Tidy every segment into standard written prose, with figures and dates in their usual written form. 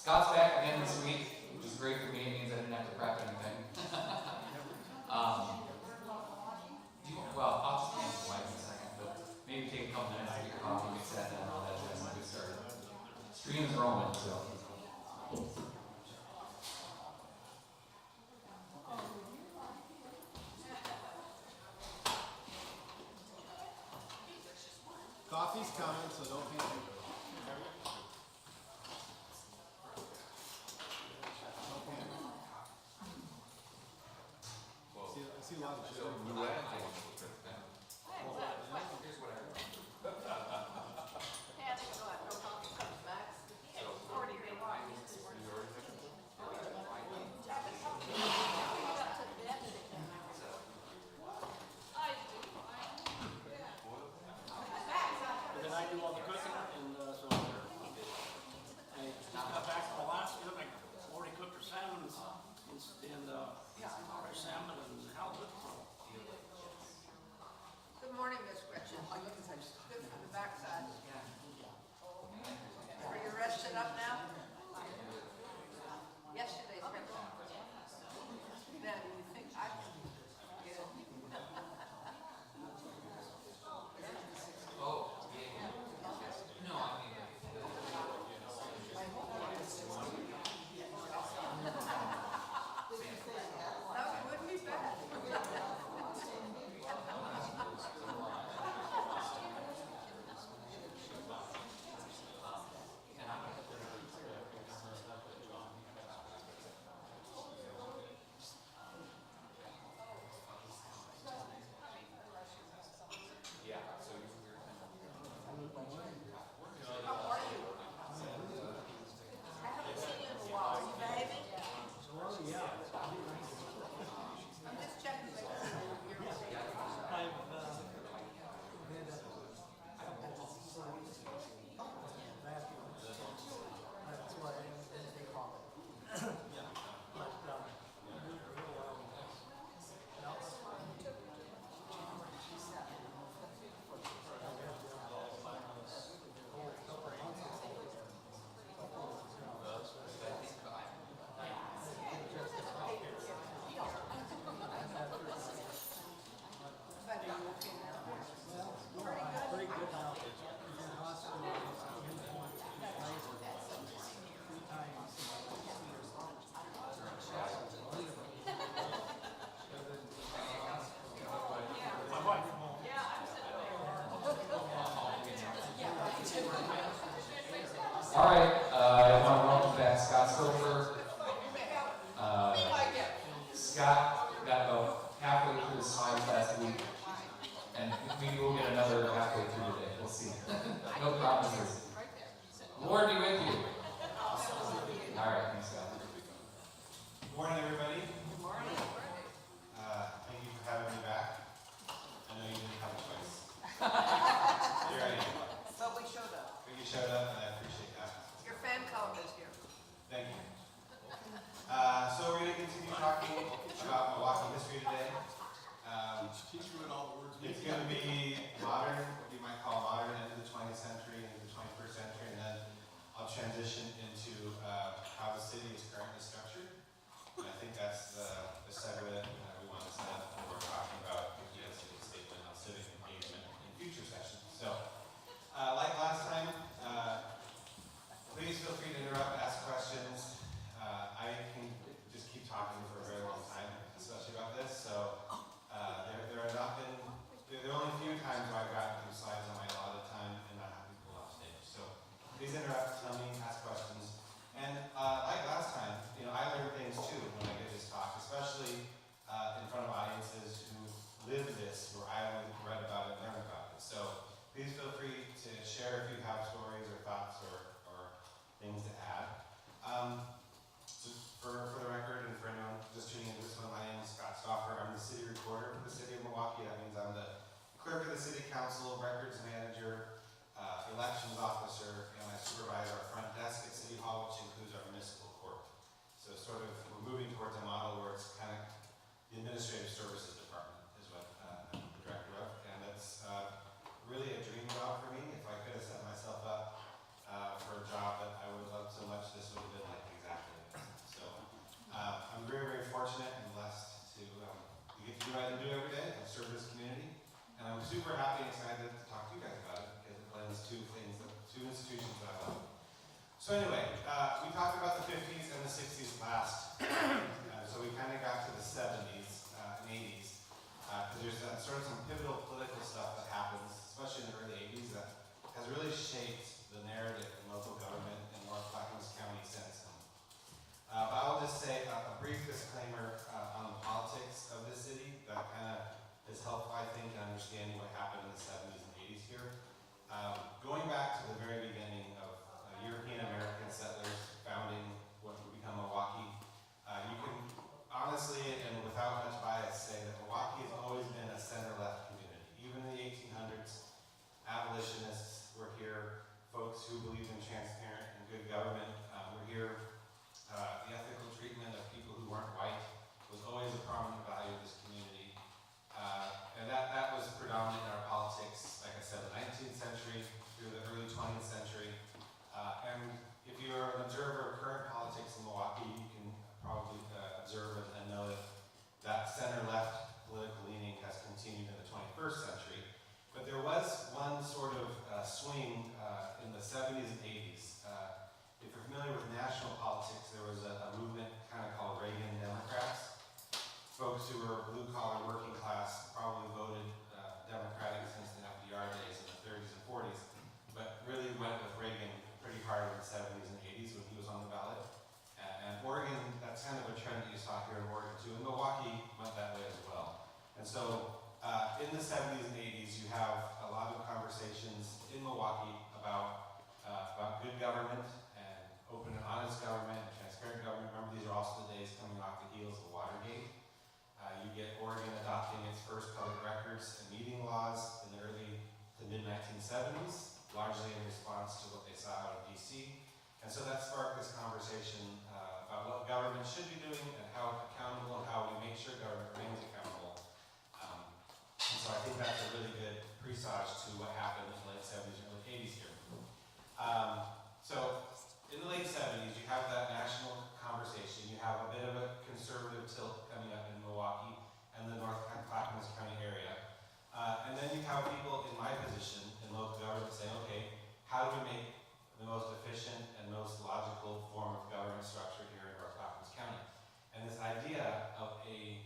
Scott's back again this week, which is great for me. It means I didn't have to prep anything. Well, I'll just answer the mic in a second, but maybe take a couple minutes to get your coffee, get set down, and all that jazz, and get started. Stream's rolling, so. Coffee's coming, so don't panic. I see a lot of sugar. Here's what I remember. Hey, I think I'll have no coffee cups, Max. It's already been wine. And then I do all the cooking, and so I just got back from Alaska. I already cooked her salmon and our salmon and halibut. Good morning, Miss Gretchen. Good from the backside. Are you rested up now? Yesterday's record. Now, do you think I can get it? Oh, yeah. No, I mean, No, it wouldn't be bad. yeah, so How are you? I haven't seen you in a while. Are you behaving? I'm just checking. Pretty good now. He's in hospital. My wife. all right, I want to welcome back Scott Silver. Scott got about halfway through the slides last week, and maybe we'll get another halfway through today. We'll see. No promises. Lord be with you. All right, thanks, Scott. Good morning, everybody. Good morning. Thank you for having me back. I know you didn't have a choice. Here I am. But we showed up. But you showed up, and I appreciate that. Your fan club is here. Thank you. So we're going to continue talking about Milwaukee history today. Teach me what all the words mean. It's going to be modern, what you might call modern, into the 20th century, into the 21st century, and then I'll transition into how the city is currently structured. And I think that's the segue that we want to set up when we're talking about the city statement on civic engagement in future sessions. So, like last time, please feel free to interrupt, ask questions. I can just keep talking for a very long time, especially about this. So, there are only a few times where I've gotten through slides on my allotted time and not having to pull off stage. So, please interrupt, tell me, ask questions. And like last time, I learned things too when I give this talk, especially in front of audiences who live this, where I only read about it and learned about it. So please feel free to share if you have stories or thoughts or things to add. So for the record, and for anyone just tuning into this one, my name is Scott Stauffer. I'm the city recorder for the city of Milwaukee. That means I'm the clerk of the city council, records manager, elections officer, and I supervise our front desk at City Hall, which includes our municipal do what I do every day, I serve this community, and I'm super happy and excited to talk to you guys about it because it blends two institutions that I love. So anyway, we talked about the 50s and the 60s last, so we kind of got to the 70s and 80s, because there's sort of some pivotal political stuff that happens, especially in the early 80s, that has really shaped the narrative in local government in North Clackamas County since then. But I'll just say a brief disclaimer on the politics of this city that kind of has helped, I think, in understanding what happened in the 70s and 80s here. Going back to the very beginning of European American settlers founding what would become Milwaukie, you can honestly and without much bias say that Milwaukie has always been a center-left community. Even in the 1800s, abolitionists were here, folks who believed in transparent and good government were here. The ethical treatment of people who weren't white was always a prominent value of this community. And that was predominant in our politics, like I said, the 19th century through the early 20th century. And if you're an observer of current politics in Milwaukie, you can probably observe and know that center-left political leaning has continued in the 21st century. But there was one sort of swing in the 70s and 80s. If you're familiar with national politics, there was a movement kind of called Reagan Democrats. Folks who were blue-collar working class probably voted Democratic since the FDR days in the 30s and 40s, but really went with Reagan pretty hard in the 70s and 80s when he was on the ballot. And Oregon, that's kind of a trend that you saw here in Oregon too, and Milwaukie went that way as well. And so in the 70s and 80s, you have a lot of conversations in Milwaukie about good government and open and honest government and transparent government. Remember, these are also the days coming off the heels of Watergate. You get Oregon adopting its first public records and meeting laws in the early to mid-1970s, largely in response to what they saw out of DC. And so that sparked this conversation about what government should be doing and how accountable and how we make sure government remains accountable. And so I think that's a really good presage to what happened in the late 70s and early 80s here. So in the late 70s, you have that national conversation. You have a bit of a conservative tilt coming up in Milwaukie and the North Clackamas County area. And then you have people in my position in local government saying, okay, how do we make the most efficient and most logical form of government structure here in North Clackamas County? And this idea of a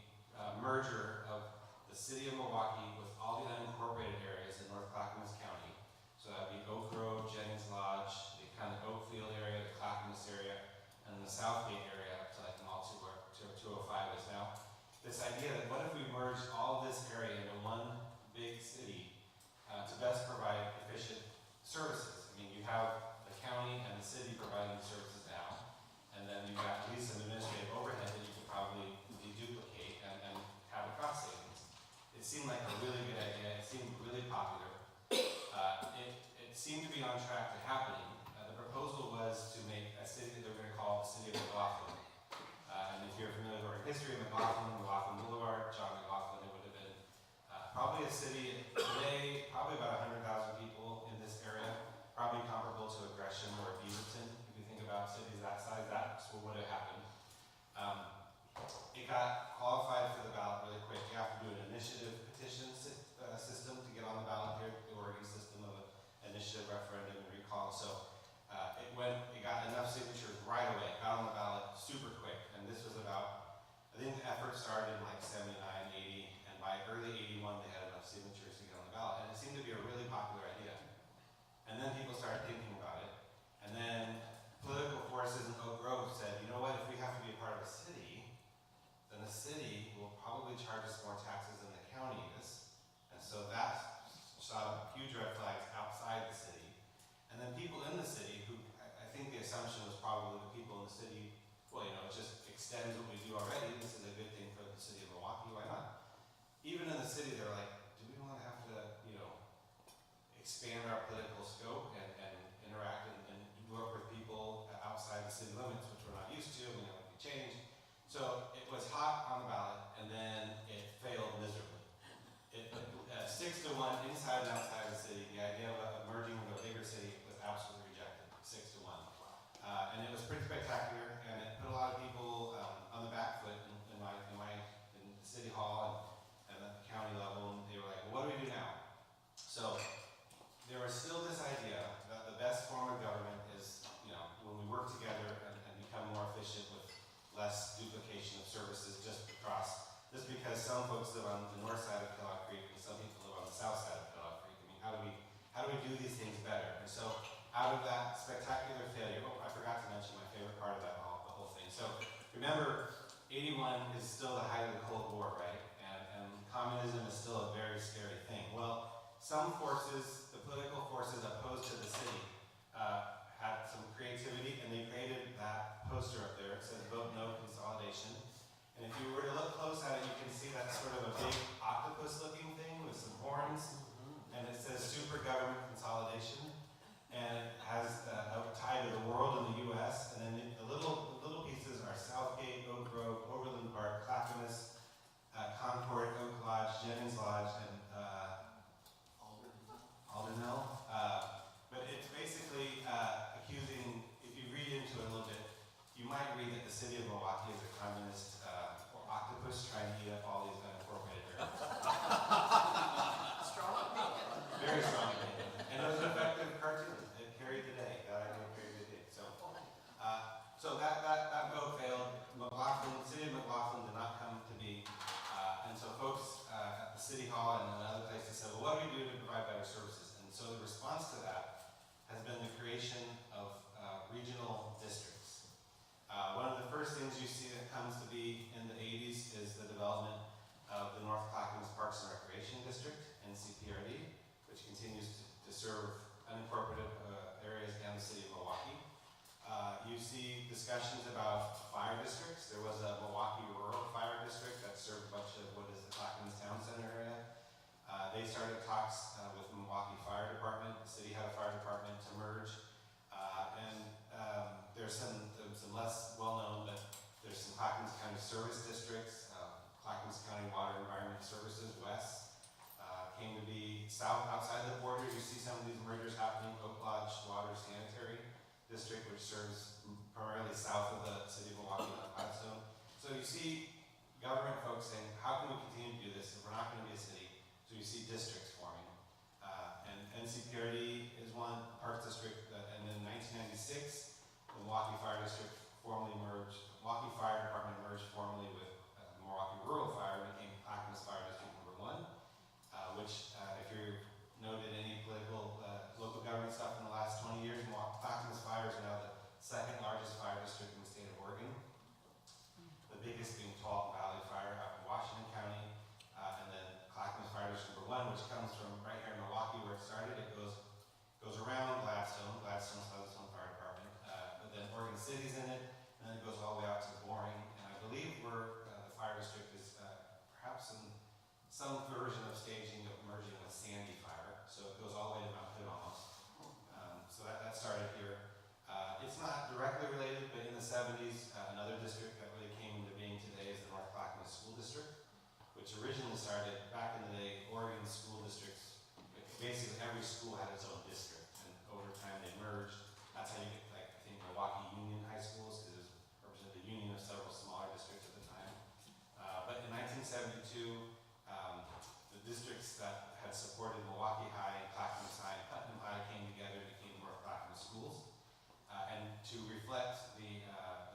merger of the city of Milwaukie with all the unincorporated areas in North Clackamas County, so that would be Oak Grove, Jennings Lodge, the kind of Oakfield area, the Clackamas area, and the Southgate area up to like Maltz, where 205 is now. This idea that what if we merge all this area into one big city to best provide efficient services? I mean, you have the county and the city providing services now, and then you've got at least some administrative overhead that you could probably deduplicate and have a cost savings. It seemed like a really good idea. It seemed really popular. It seemed to be on track to happening. The proposal was to make a city that they're going to call the city of McLaughlin. And if you're familiar with our history of McLaughlin Boulevard, John McLaughlin, it would have been probably a city today, probably about 100,000 people in this area, probably comparable to Gresham or Beaverton. If you think about cities that size, that's what would have happened. It got qualified for the ballot really quick. You have to do an initiative petition system to get on the ballot here, the Oregon system of an initiative, referendum, and recall. So it got enough signatures right away, got on the ballot super quick. And this was about, I think the effort started in like 79, 80, and by early 81 they had enough signatures actually my favorite part of the whole thing. So remember, 81 is still the height of the Cold War, right? And communism is still a very scary thing. Well, some forces, the political forces opposed to the city, had some creativity, and they created that poster up there. It says "Vote No Consolidation." And if you were to look close at it, you can see that's sort of a big octopus-looking thing with some horns, and it says "Super Government Consolidation," and it has a tie to the world and the U.S. And then the little pieces are Southgate, Oak Grove, Overland Park, Clackamas, Concord, Oak Lodge, Jennings Lodge, and Aldernell. But it's basically accusing, if you read into it a little bit, you might read that the city of Milwaukie is a communist octopus trying to eat up all these unincorporated areas. Strong opinion. Very strong opinion. And it was an effective cartoon. It carried the day. That idea carried the day. So that vote failed. City of McLaughlin did not come to be. And so folks at the City Hall and other places said, well, what do we do to provide better services? And so the response to that has been the creation of regional districts. One of the first things you see that comes to be in the 80s is the development of the North Clackamas Parks and Recreation District, NCPRD, which continues to serve unincorporated areas down the city of Milwaukie. You see discussions about fire districts. There was a Milwaukie Rural Fire District that served a bunch of what is the Clackamas Town Center area. They started talks with the Milwaukie Fire Department. The city had a fire department to merge. There's some less well-known, but there's some Clackamas County Service Districts. Clackamas County Water Environment Services, WES, came to be south outside the border. You see some of these mergers happening. Oak Lodge Water Sanitary District, which serves primarily south of the city of Milwaukie and Gladstone. So you see government folks saying, how can we continue to do this if we're not going to be a city? So you see districts forming. And NCPRD is one, Parks District, and in 1996, the Milwaukie Fire District formally merged, Milwaukie Fire Department merged formally with Milwaukie Rural Fire, became Clackamas Fire District #1, which if you've noted any political, local government stuff in the last 20 years, Clackamas Fire is now the second largest fire district in the state of Oregon. The biggest being Tualatin Valley Fire out in Washington County, and then Clackamas Fire District #1, which comes from right here in Milwaukie where it started. It goes around Gladstone. Gladstone has its own fire department, but then Oregon City's in it, and then it goes all the way out to Boring. And I believe where the fire district is perhaps in some version of staging of merging with Sandy Fire, so it goes all the way to Mount Hood almost. So that started here. It's not directly related, but in the 70s, another district that really came into being today is the North Clackamas School District, which originally started back in the day. Oregon school districts, basically every school had its own district, and over time they merged. That's how you get, like, I think Milwaukie Union High Schools, because it was represented the union of several smaller districts at the time. But in 1972, the districts that had supported Milwaukie High, Clackamas High, and Putnam High came together and became North Clackamas Schools. And to reflect the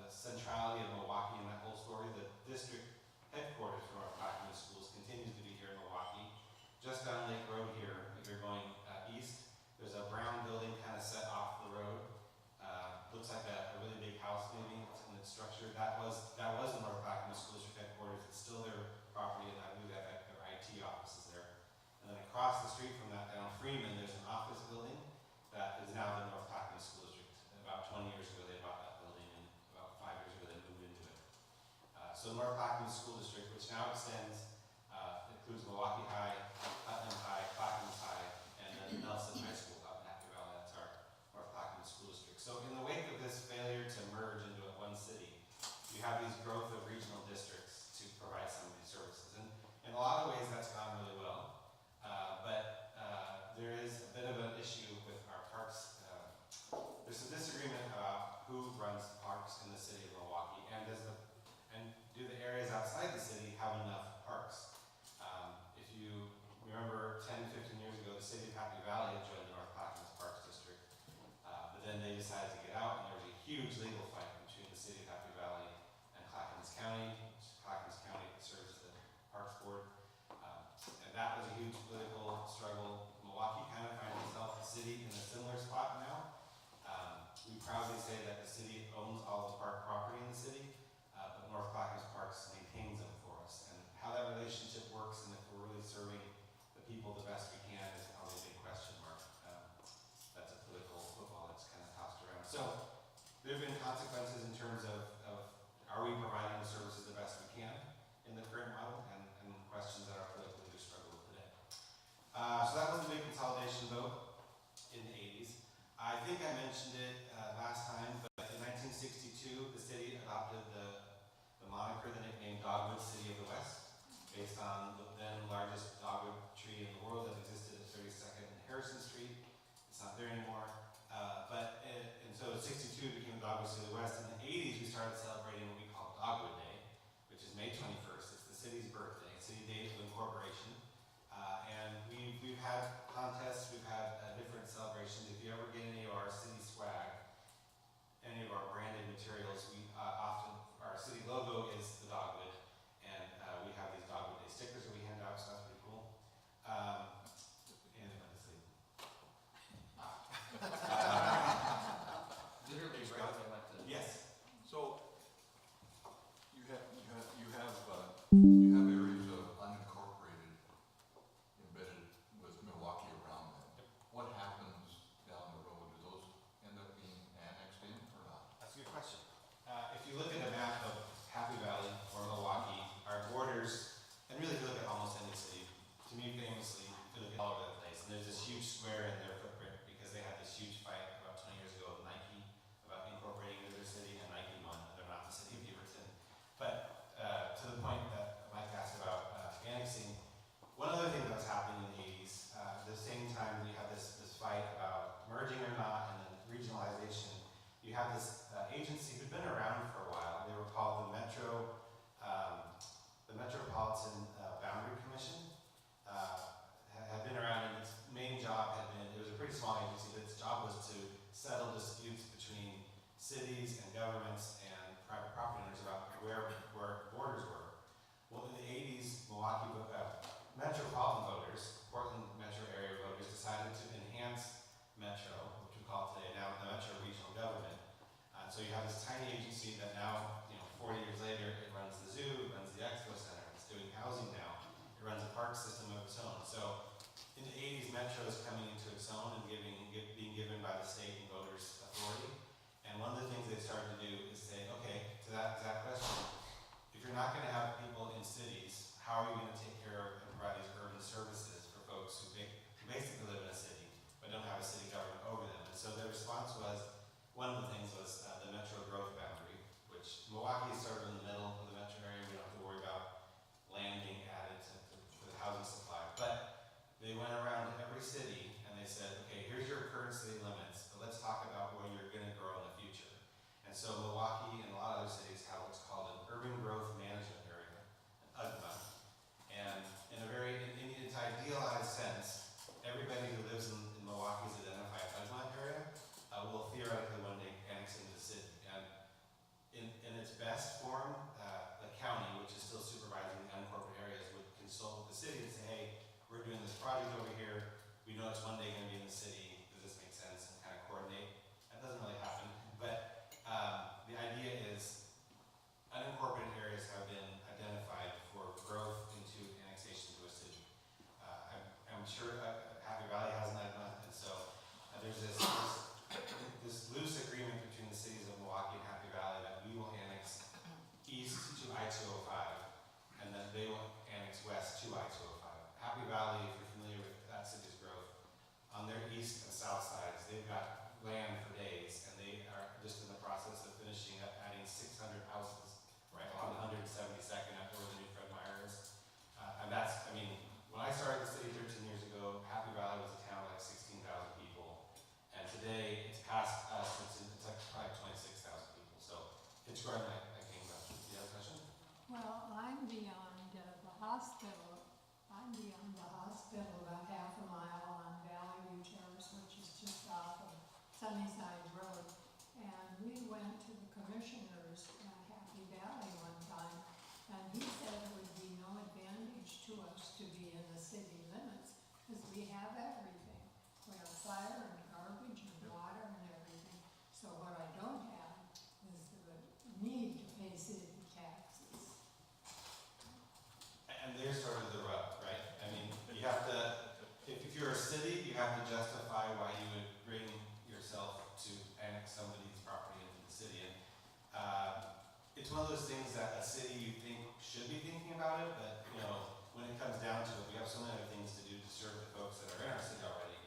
centrality of Milwaukie in that whole story, the district headquarters for North Clackamas Schools continues to be here in Milwaukie. Just down Lake Road here, if you're going east, there's a brown building kind of set off the road. Looks like a really big house maybe in its structure. That was the North Clackamas School District headquarters. It's still their property, and I believe that their IT office is there. And then across the street from that, down Freeman, there's an office building that is now the North Clackamas School District. About 20 years ago, they bought that building, and about 5 years ago, they moved into it. So North Clackamas School District, which now extends, includes Milwaukie High, Putnam High, Clackamas High, and then Nelson High School out in Happy Valley. That's our North Clackamas School District. So in the wake of this failure to merge into one city, you have these growth of regional districts to provide some of these services. And in a lot of ways, that's gone really well. But there is a bit of an issue with our parks. There's some disagreement about who runs the parks in the city of Milwaukie, and do the areas outside the city have enough parks? If you remember 10, 15 years ago, the city of Happy Valley had joined the North Clackamas Parks District, but then they decided to get out, and there was a huge legal fight between the city of Happy Valley and Clackamas County. Clackamas County serves the Parks Board, and that was a huge political struggle. Milwaukie kind of finds itself a city in a similar spot now. We proudly say that the city owns all the park property in the city, but North Clackamas Parks maintains them for us. And how that relationship works and if we're really serving the people the best we can is probably a big question mark. That's a political football that's kind of tossed around. So there have been consequences in terms of are we providing the services the best we can in the current model, and questions that our political leaders struggle with today. So that was a big consolidation vote in the 80s. I think I mentioned it last time, but in 1962, the city adopted the moniker, the nickname Dogwood City of the West, based on the then largest dogwood tree in the world that existed at 32nd and Harrison Street. It's not there anymore. And so 62 became Dogwood City of the West. In the 80s, we started celebrating what we call Dogwood Day, which is May 21st. It's the city's birthday, city day of incorporation. And we've had contests, we've had different celebrations. If you ever get any of our city swag, any of our branded materials, we often, our city logo is the dogwood, and we have these Dogwood Day stickers that we hand out, so that's pretty cool. And honestly, Literally right when I went to. yes. So, you have areas of unincorporated embedded with Milwaukie around them. What happens down the road? Do those end up being annexed in or not? That's a good question. If you look at a map of Happy Valley or Milwaukie, our borders, and really if you look at almost any city, to me famously, if you look at all over the place, and there's this huge square in their footprint because they had this huge fight about 20 years ago with Nike about incorporating into their city, and Nike won. They're not the city of Beaverton. But to the point that Mike asked about annexing, one other thing that was happening in the 80s, at the same time we had this fight about merging or not, and then regionalization, you have this agency who'd been around for a while. They were called the Metropolitan Boundary Commission. Had been around, and its main job had been, it was a pretty small agency, but its job was to settle disputes between cities and governments and private property owners about where borders were. Well, in the 80s, Milwaukee metropolitan voters, Portland metro area voters, decided to enhance Metro, which we call today now the Metro Regional Government. So you have this tiny agency that now, 40 years later, it runs the zoo, it runs the expo center, it's doing housing now, it runs a park system of its own. So in the 80s, Metro is coming into its own and being given by the state and voters authority. And one of the things they started to do is say, okay, to that exact question, if you're not going to have people in cities, how are you going to take care of and provide these urban services for folks who basically live in a city but don't have a city government over them? And so their response was, one of the things was the metro growth boundary, which Milwaukee is sort of in the middle of the metro area. We don't have to worry about land being added to the housing supply. But they went around to every city and they said, okay, here's your current city limits, but let's talk about where you're going to it's one of those things that a city you think should be thinking about it, but you know, when it comes down to it, we have so many other things to do to serve the folks that are in our city already.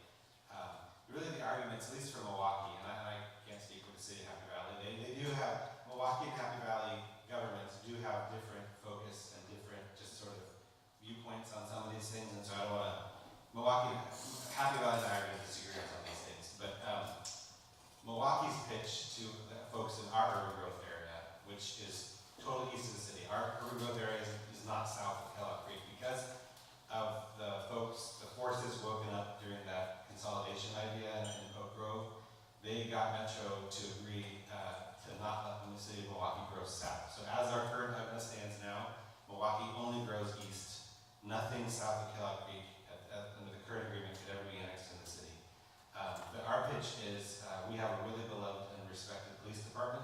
Really the arguments, at least for Milwaukie, and I can't speak for the city of Happy Valley, they do have, Milwaukie and Happy Valley governments do have different focus and different just sort of viewpoints on some of these things, and so I don't want to, Milwaukie, Happy Valley and I are going to disagree on some of these things, but Milwaukee's pitch to the folks in our urban growth area, which is totally east of the city, our urban growth area is not south of Kellogg Creek, because of the folks, the forces woken up during that consolidation idea in Oak Grove, they got Metro to agree to not let the city of Milwaukie grow south. So as our current agenda stands now, Milwaukie only grows east. Nothing south of Kellogg Creek under the current agreement could ever be annexed in the city. But our pitch is we have a really beloved and respected police department.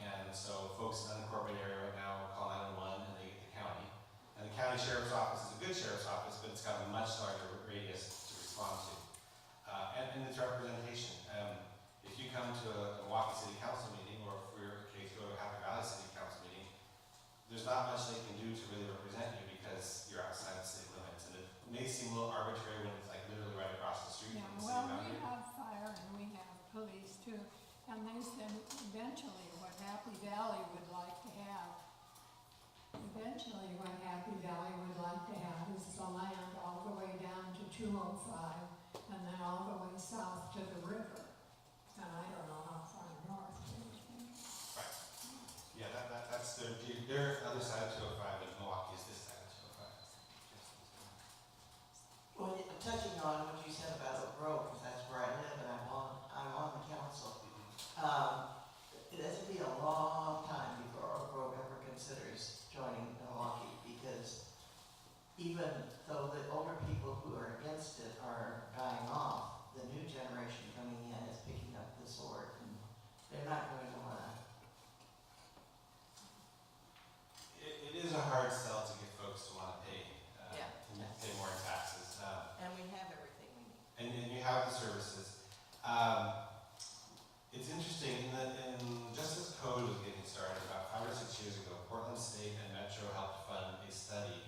And so folks in the unincorporated area right now call 911 and they get the county. And the county sheriff's office is a good sheriff's office, but it's got a much larger radius to respond to. And its representation. If you come to a Milwaukie City Council meeting, or if we're in case you go to a Happy Valley City Council meeting, there's not much they can do to really represent you because you're outside the city limits. And it may seem a little arbitrary when it's like literally right across the street Yeah, from the well, city we boundary. have fire and we have police too, and they said eventually what Happy Valley would like to have, is the land all the way down to 205 and then all the way south to the river. And I don't know how far north it is. Right. Yeah, that's their other side of 205, and Milwaukee is this side of 205. Well, touching on what you said about Oak Grove, because that's where I live and I'm on the council. It'll be a long time before Oak Grove ever considers joining Milwaukie, because even though the older people who are against it are dying off, the new generation coming in is picking up the sword, and they're not going to want to. It is a hard sell to get folks to want to pay more in taxes. And we have everything we need. And you have the services. It's interesting in just as code was getting started about 5 or 6 years ago, Portland State and Metro helped fund a study,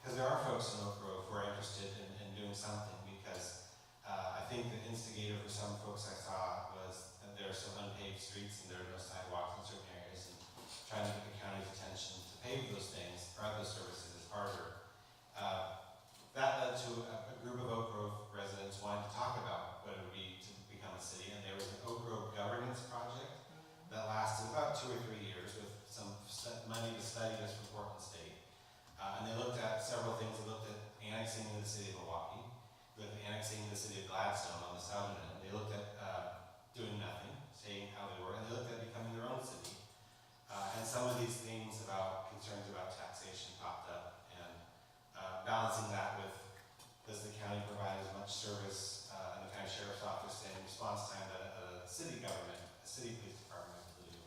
because there are folks in Oak Grove who are interested in doing something, because I think the instigator for some folks I saw was that there are some unpaved streets and there are no sidewalks in certain areas, and trying to get the county's attention to pave those things, provide those services is harder. That led to a group of Oak Grove residents wanting to talk about what it would be to become a city, and there was an Oak Grove governance project that lasted about 2 or 3 years with some money to study this from Portland State. And they looked at several things. They looked at annexing the city of Milwaukie, they looked at annexing the city of Gladstone on the southern end. They looked at doing nothing, saying how they were, and they looked at becoming their own city. And some of these things about concerns about taxation popped up, and balancing that with, does the county provide as much service in the county sheriff's office and response time that a city government, a city police department would do,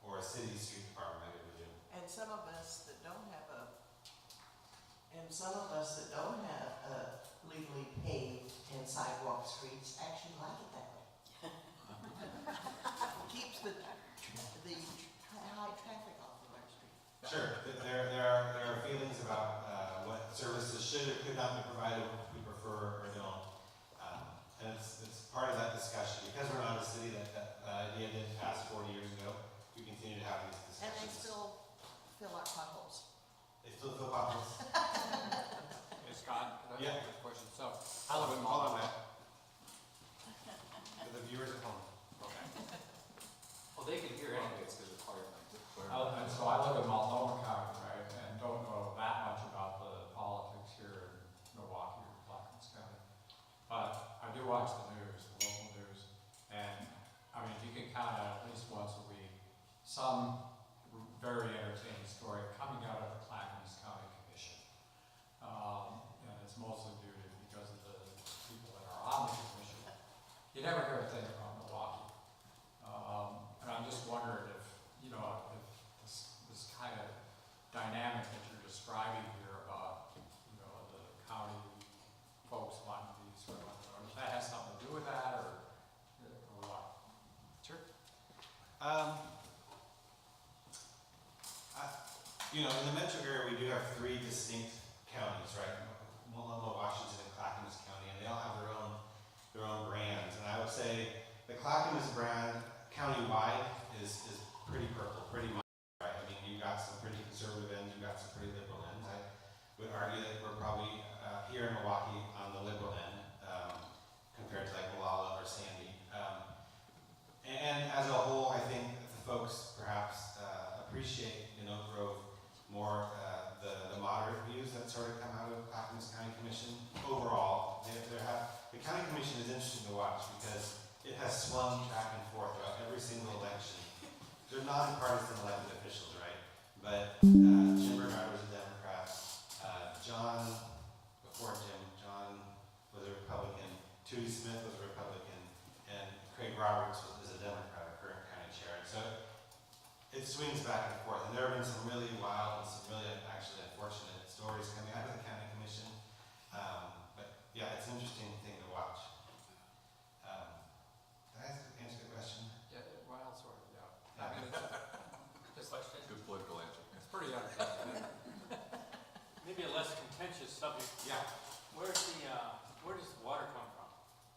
or a city street department would do. And some of us that don't have legally paved and sidewalk streets actually like it that way. Keeps the high traffic off of our street. Sure, there are feelings about what services should or could not be provided, what we prefer or don't. And it's part of that discussion. Because we're not a city that idea didn't pass 40 years ago, we continue to have these discussions. And they still fill our potholes. They still feel potholes. Hey, Scott, can I Yeah. ask a question? So, I live in Hold on, Milwaukie. For the viewers at home. Okay. Well, they can hear anyways because it's clear. And so I live in Multnomah County, right, and don't know that much about the politics here in Milwaukie or Plaquemines County. But I do watch the news, the local news, and I mean, you can count on at least once a week some very entertaining story coming out of the Plaquemines County Commission. And it's mostly because of the people that are on the commission. You never hear a thing about Milwaukie. And I'm just wondering if, if this kind of dynamic that you're describing here about, the county folks wanting to be sort of, or if that has something to do with that, or what? Sure. you know, in the metro area, we do have 3 distinct counties, right? Multnomah, Washington, and Clackamas County, and they all have their own brands. And I would say the Clackamas brand countywide is pretty purple, pretty much, right? I mean, you got some pretty conservative ends, you got some pretty liberal ends. I would argue that we're probably here in Milwaukie on the liberal end compared to like Malala or Sandy. And as a whole, I think that the folks perhaps appreciate in Oak Grove more the moderate views that sort of come out of Clackamas County Commission. Overall, the County Commission is interesting to watch because it has swung back and forth throughout every single election. They're nonpartisan elected officials, right? But Jim Bernard was a Democrat. John was a Republican. Tootie Smith was a Republican. And Craig Roberts is a Democrat, our current county chair. And so it swings back and forth. And there have been some really wild and some really actually unfortunate stories coming out of the county commission. But yeah, it's an interesting thing to watch. Did I answer the question? Yeah, wild sort of, yeah. Yeah. I mean, it's just Good political answer. it's pretty entertaining. Maybe a less contentious subject. Yeah. Where does the water come from?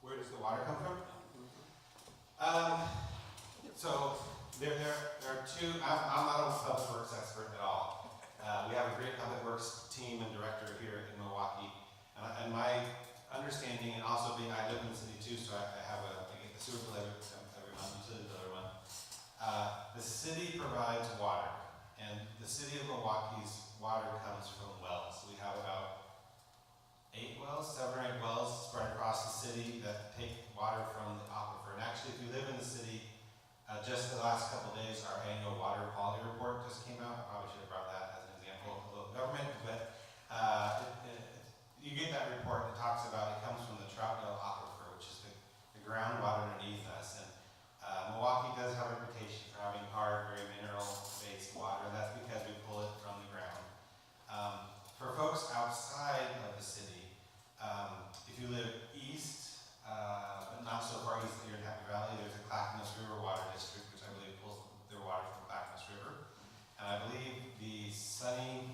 Where does the water come from? So there are 2. I'm not a public works expert at all. We have a great public works team and director here in Milwaukie, and my understanding, and also being I live in the city too, so I get the sewer bill every month, utility bill every month. The city provides water, and the city of Milwaukee's water comes from wells. We have about 7 or 8 wells spread across the city that take water from the aquifer. And actually, if you live in the city, just the last couple of days, our annual water quality report just came out. I probably should have brought that as an example of local government, but you get that report and it talks about it comes from the Troutdale aquifer, which is the groundwater underneath us. And Milwaukie does have a reputation for having hard, very mineral-based water, and that's because we pull it from the ground. For folks outside of the city, if you live east, but not so far east that you're in Happy Valley, there's a Clackamas River Water District, which I believe pulls their water from Clackamas River. And I believe the Sunrise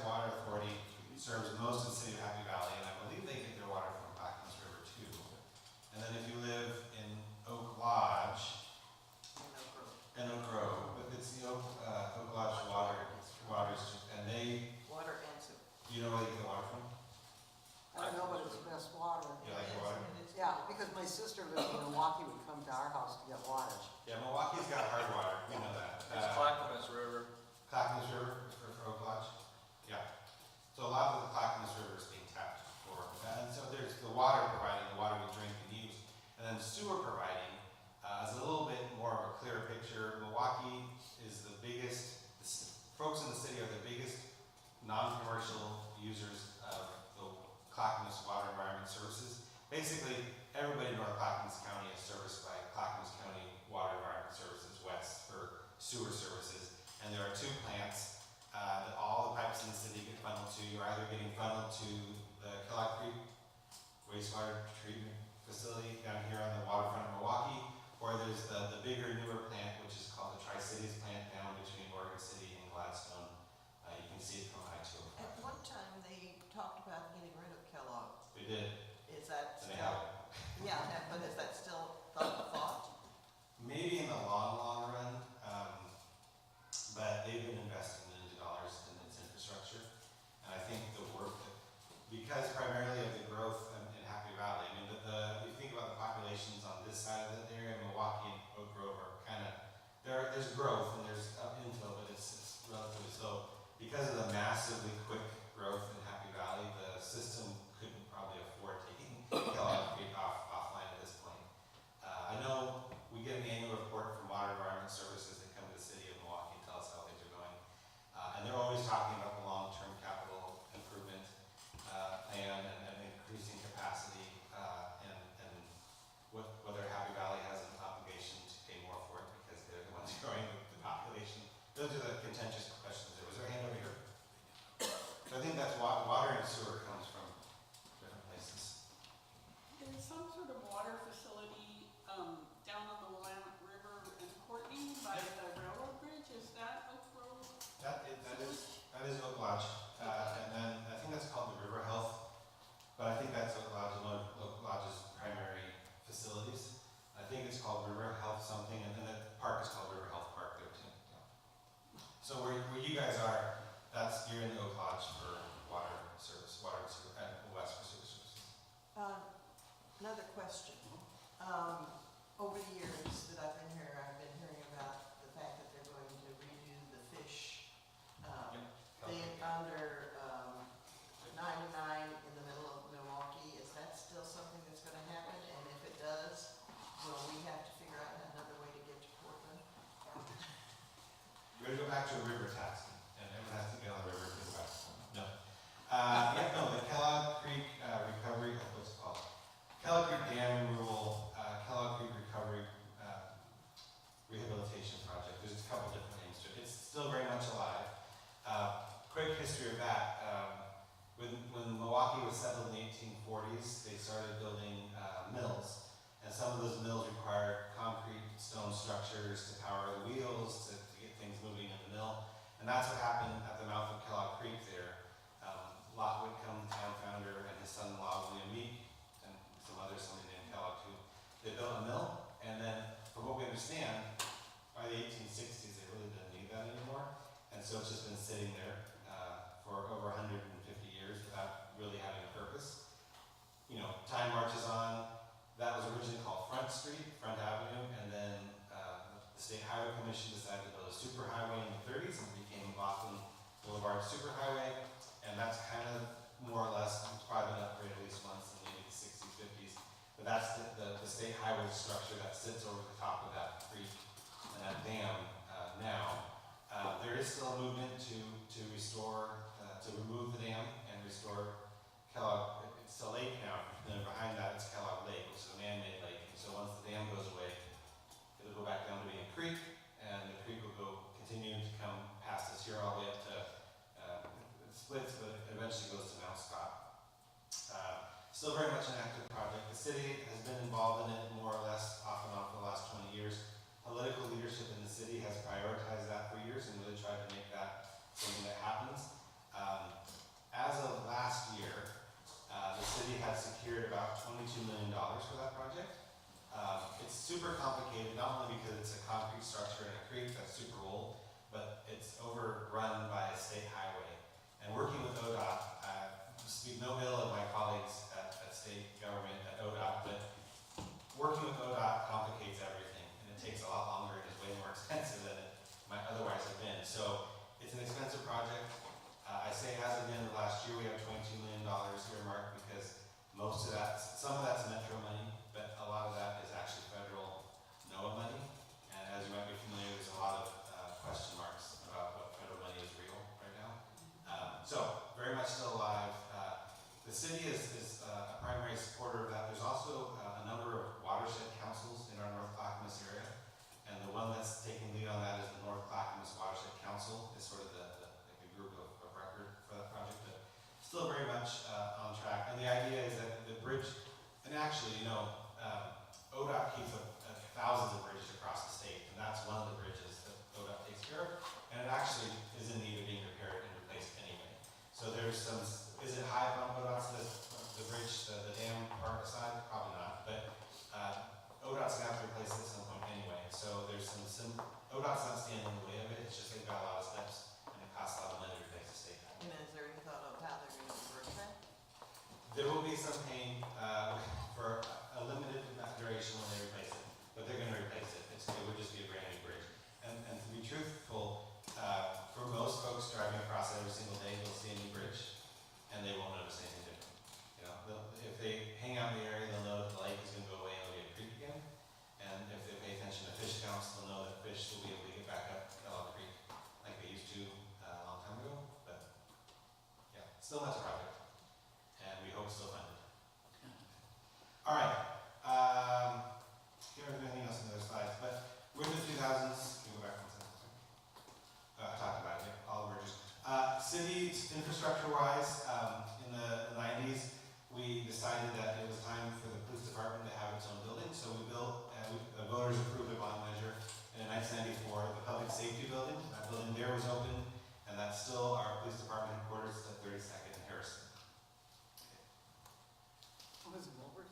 Water Authority serves most of the city of Happy Valley, and I believe they get their water from Clackamas River too. And then if you live in Oak Lodge, and Oak Grove, but it's the Oak Lodge Water District, and they, Water and sewer. you know where they get the water from? I know, but it's best water. You like the water? Yeah, because my sister lived in Milwaukee, would come to our house to get water. Yeah, Milwaukee's got hard water, we know that. It's Clackamas River. Clackamas River for Oak Lodge? Yeah. So a lot of the Clackamas River is being tapped for that. And so there's the water providing, the water we drink and use. And then sewer providing is a little bit more of a clear picture. Milwaukie is the biggest, folks in the city are the biggest non-commercial users of the Clackamas Water Environment Services. Basically, everybody in North Clackamas County is serviced by Clackamas County Water Environment Services West for sewer services. And there are 2 plants that all the pipes in the city get funneled to. You're either getting funneled to the Kellogg Creek wastewater treatment facility down here on the waterfront of Milwaukie, or there's the bigger, newer plant, which is called the Tri-Cities plant down between Oregon City and Gladstone. You can see it from I-205. At one time, they talked about getting rid of Kellogg. They did, Is that and they still? have. Yeah, but is that still thought? Maybe in the long run, but they've been investing millions of dollars in its infrastructure. And I think the work that, because primarily of the growth in Happy Valley, I mean, if you think about the populations on this side of the area, Milwaukie and Oak Grove are kind of, there's growth and there's infill, but it's relatively slow. Because of the massively quick growth in Happy Valley, the system couldn't probably afford taking Kellogg Creek offline at this point. I know we get an annual report from Water Environment Services that come to the city of Milwaukie and tell us how things are going. And they're always talking about the long-term capital improvement plan and increasing capacity and whether Happy Valley has an obligation to pay more for it because they're the ones growing the population. Those are the contentious questions. There was a hand over here. So I think that's why water and sewer comes from different places. There's some sort of water facility down on the Willamette River in Courtney by the railroad bridge. Is that Oak Grove? That by the 1860s, they really didn't need that anymore. And so it's just been sitting there for over 150 years without really having a purpose. You know, time marches on. That was originally called Front Street, Front Avenue, and then the State Highway Commission decided to build a superhighway in the 30s and it became Milwaukie Boulevard Superhighway. And that's kind of more or less, it's probably been upgraded at least once in maybe the 60s, 50s. But that's the state highway structure that sits over the top of that creek and that dam now. There is still a movement to restore, to remove the dam and restore Kellogg. It's a lake now, and then behind that it's Kellogg Lake, which is a man-made lake. And so once the dam goes away, it'll go back down to being a creek, and the creek will go continue to come past us here all the way up to it splits, but it eventually goes to Mount Scott. Still very much an active project. The city has been involved in it more or less off and on for the last 20 years. Political leadership in the city has prioritized that for years and really tried to make that something that happens. As of last year, the city has secured about $22 million for that project. It's super complicated, not only because it's a concrete structure in a creek that's super old, but it's overrun by a state highway. And working with ODOT, speak no ill of my colleagues at state government at ODOT, but working with ODOT complicates everything, and it takes a lot longer and is way more expensive than it might otherwise have been. So it's an expensive project. I say as of the end of last year, we have $22 million earmarked because most of that, some of that's Metro money, but a lot of that is actually federal NOAA money. And as you might be familiar, there's a lot of question marks about what federal money is real right now. So very much still alive. The city is a primary supporter of that. There's also a number of watershed councils in our North Clackamas area. And the one that's taking lead on that is the North Clackamas Watershed Council. It's sort of like a group of record for that project, but still very much on track. And the idea is that the bridge, and actually, you know, ODOT keeps thousands of bridges across the state, and that's one of the bridges that ODOT takes care of. And it actually is in need of being repaired and replaced anyway. So there's some, is it high on ODOT's list, the bridge, the dam part aside? Probably not, but ODOT's gonna have to replace it at some point anyway. So there's some ODOT's not standing in the way of it, it's just they've got a lot of steps and it costs a lot of money to replace the state. And is there any thought of how they're going to work that? There will be some pain for a limited duration when they replace it, but they're gonna replace it. It would just be a brand new bridge. And to be truthful, for most folks driving across it every single day, they'll see a new bridge and they won't notice anything different. You know, if they hang out in the area, they'll know that the lake is gonna go away and it'll be a creek again. And if they pay attention to fish counts, they'll know that fish will be able to get back up Kellogg Creek like they used to a long time ago. But yeah, still much a project, and we hope still funded. All right. Can't remember anything else in those slides, but we're in the 2000s. Can we go back one second? I talked about it. Yeah, all mergers. City infrastructure-wise, in the 90s, we decided that it was time for the police department to have its own building. So we built, the voters approved a bond measure in 1994, the public safety building. That building there was open, and that's still our police department headquarters at 32nd and Harrison. Was it Wilbur?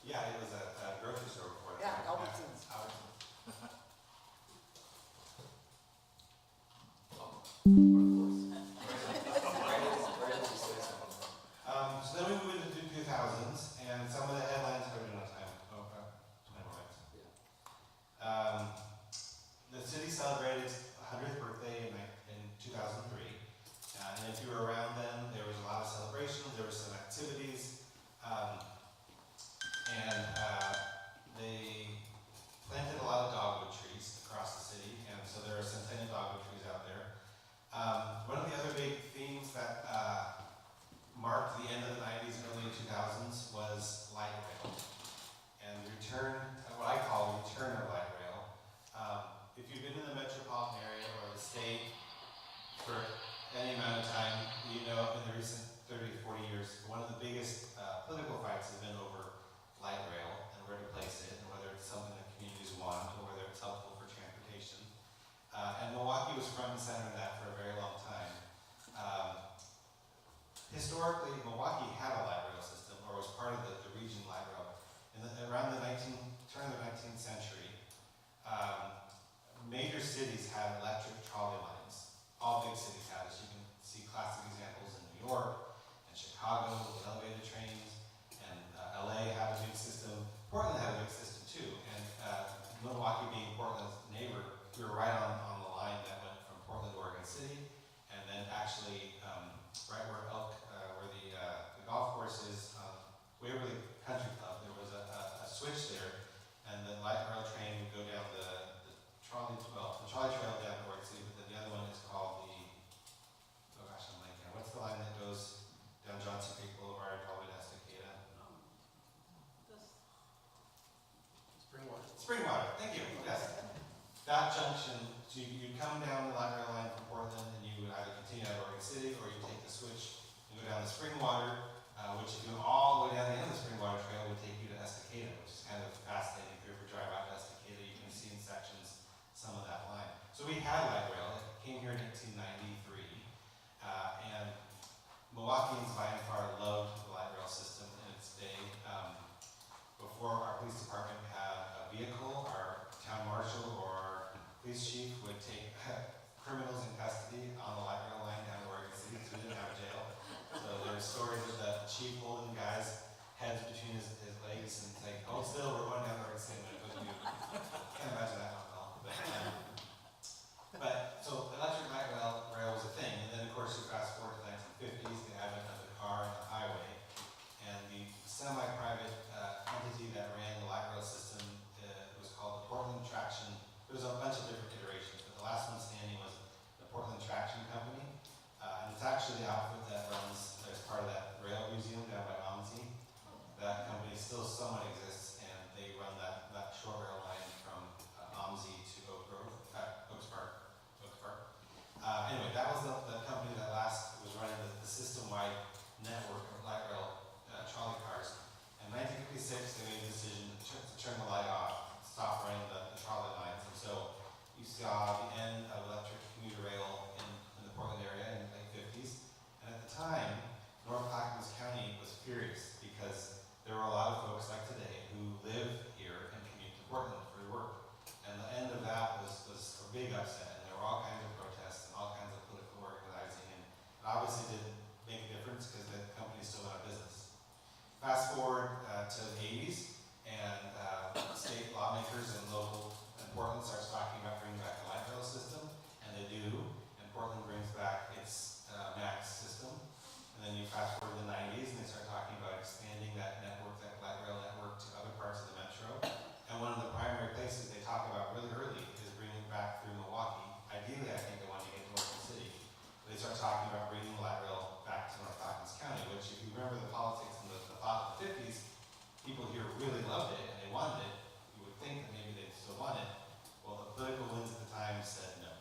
Yeah, it was a grocery store before that. Yeah, Albertsons. Albertsons. So then we moved into the 2000s, and some of the headlines are doing on time. Oh, 20 more minutes. The city celebrated its 100th birthday in 2003, and if you were around then, there was a lot of celebrations, there were some activities, and they planted a lot of dogwood trees across the city, and so there are centennial dogwood trees out there. One of the other big themes that marked the end of the 90s and early 2000s was light rail, and the return, what I call the return of light rail. If you've been in the metropolitan area or the state for any amount of time, you know in the recent 30 to 40 years, one of the biggest political fights has been over light rail and where to place it, and whether it's something that communities want or whether it's helpful for transportation. And Milwaukie was front and center in that for a very long time. Historically, Milwaukie had a light rail system, or was part of the region light rail. Around the turn of the 19th century, that junction, so you come down the light rail line from Portland, and you would either continue out of Oregon City, or you take the switch and go down the Springwater, which if you go all the way down the end of the Springwater Trail would take you to Estacada, which is kind of fascinating. If you ever drive out to Estacada, you can see in sections some of that line. So we had light rail. It came here in 1893, and Milwaukeeans by and far loved the light rail system in its day. Before our police department had a vehicle, our town marshal or our police chief would take criminals in custody on the light rail line down to Oregon City, so we didn't have jail. So there's stories of the chief holding guys' heads between his legs and saying, "Hold still, we're going down to Oregon City." When it goes to you. Can't imagine that one well. But so electric light rail was a thing, and then of course you fast forward to the 1950s, the advent of the car and the highway, and the semi-private entity that ran the light rail system was called the Portland Traction. There was a bunch of different iterations, but the last one standing was the Portland Traction Company, and it's actually the outfit that runs as part of that rail museum down by MLC. That company still somewhat exists, and they run that short rail line from MLC to Oaks Park. Anyway, that was the company that last was running the system-wide network of light rail trolley cars. In 1956, they made a decision to turn the light off, stop running the trolley lines, and so you saw the end of electric commuter rail in the Portland area in the late 50s. And at the time, North Clackamas County was furious because there were a lot of folks like today who live here and commute to Portland for work. And the end of that was a big upset, and there were all kinds of protests and all kinds of political organizing, and it obviously didn't make a difference because the company still went out of business. Fast forward to the 80s, and state lawmakers and local and Portland starts talking about bringing back the light rail system, and they do, and Portland brings back its MAX system. And then you fast forward to the 90s, and they start talking about expanding that network, that light rail network, to other parts of the metro. And one of the primary places they talk about really early is bringing it back through Milwaukie. Ideally, I think they want to get to Oregon City. But they start talking about bringing the light rail back to North Clackamas County, which, if you remember the politics and the thought of the 50s, people here really loved it and they wanted it. You would think that maybe they still want it. Well, the political winds at the time said no.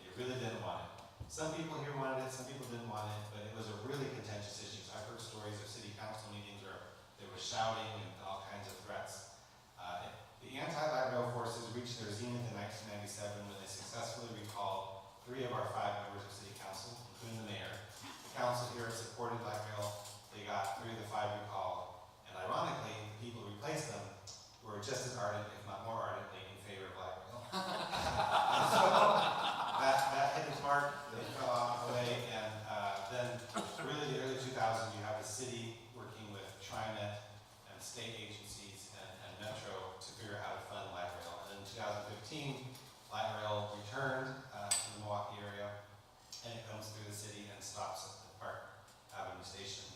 They really didn't want it. Some people here wanted it, some people didn't want it, but it was a really contentious issue. So I've heard stories of city council meetings where they were shouting and all kinds of threats. The anti-light rail forces reached their zenith in 1997 when they successfully recalled 3 of our 5 members of city council, including the mayor. The council here supported light rail. They got 3 of the 5 recalled, and ironically, the people who replaced them were just as ardent, if not more ardently, in favor of light rail. So that hit its mark. They fell off away, and then really the early 2000s, you have the city working with TriMet and state agencies and Metro to figure out how to fund light rail. And in 2015, light rail returned to the Milwaukie area, and it comes through the city and stops at the Park Avenue station.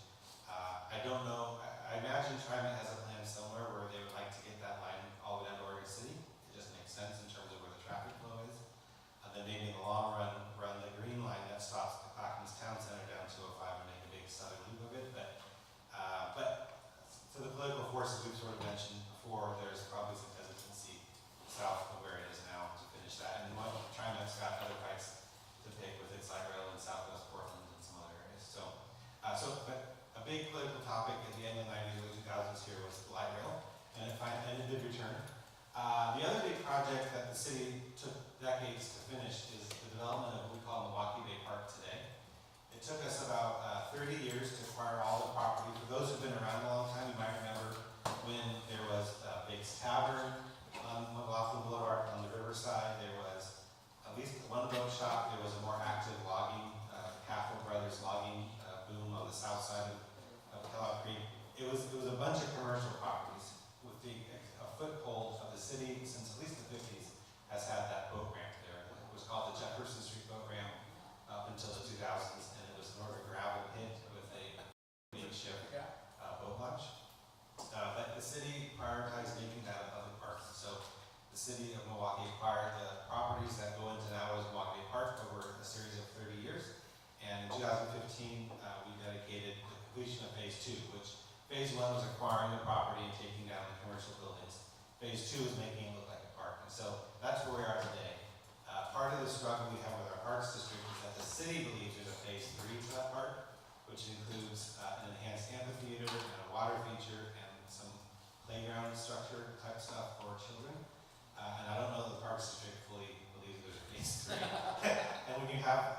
I don't know, I imagine TriMet has a plan somewhere where they would like to get that line all the way down to Oregon City. It just makes sense in terms of where the traffic flow is. And then maybe in the long run the green line that stops at the Clackamas Town Center down 205 and make a big southern loop of it. But for the political forces we've sort of mentioned before, there's probably some hesitancy south of where it is now to finish that. And TriMet's got other fights to pick with its light rail in southwest Portland and some other areas. But a big political topic at the end of the 90s, early 2000s here was the light rail, and it did return. The other big project that the city took decades to finish is the development of what we call Milwaukie Bay Park today. It took us about 30 years to acquire all the property. For those who've been around a long time, you might remember when there was Bates Tavern on McLaughlin Boulevard on the riverside. There was at least one boat shop. There was a more active logging, Caffel Brothers logging boom on the south side of Kellogg Creek. It was a bunch of commercial properties with a foothold of the city since at least the 50s has had that boat ramp there. It was called the Jefferson Street Boat Ramp up until the 2000s, and it was more of a gravel pit with a makeshift boat launch. But the city prioritized making that a public park. So the city of Milwaukie acquired the properties that go into now as Milwaukie Bay Park over a series of 30 years. And in 2015, we dedicated the completion of Phase 2, which Phase 1 was acquiring the property and taking down the commercial buildings. Phase 2 is making it look like a park. And so that's where we are today. city believes there's a phase 3 to that park, which includes an enhanced amphitheater and a water feature and some playground structure type stuff for children. And I don't know that the Parks District fully believes there's a phase 3. And when you have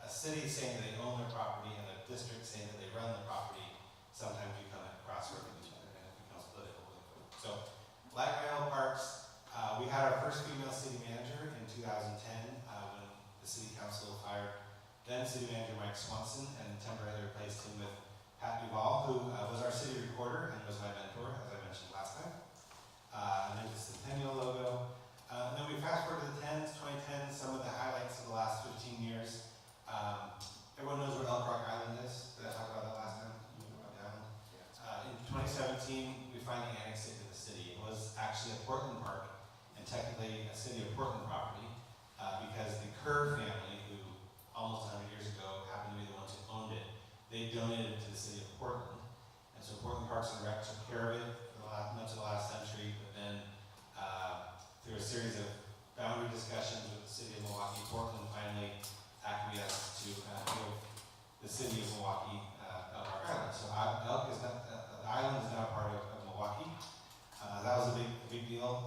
a city saying that they own their property and a district saying that they run the property, sometimes you come at crossroads with each other and it becomes political really quick. So, Black Isle Parks, we had our first female city manager in 2010 when the city council fired then city manager Mike Swanson and temporarily replaced him with Pat Duval, who was our city recorder and was my mentor, as I mentioned last time. And there's the Centennial logo. And then we fast forward to the 2010s, some of the highlights of the last 15 years. Everyone knows where Elk Rock Island is. Did I talk about that last time? You know about the island? In 2017, we finally annexed it to the city. It was actually a Portland park and technically a city of Portland property because the Kerr family, who almost 100 years ago happened to be the ones who owned it, they donated it to the city of Portland. And so Portland Parks and Rec took care of it for much of the last century, but then through a series of boundary discussions with the city of Milwaukie, Portland finally acquiesced to give the city of Milwaukie Elk Rock Island. So the island is now part of Milwaukie. That was a big deal.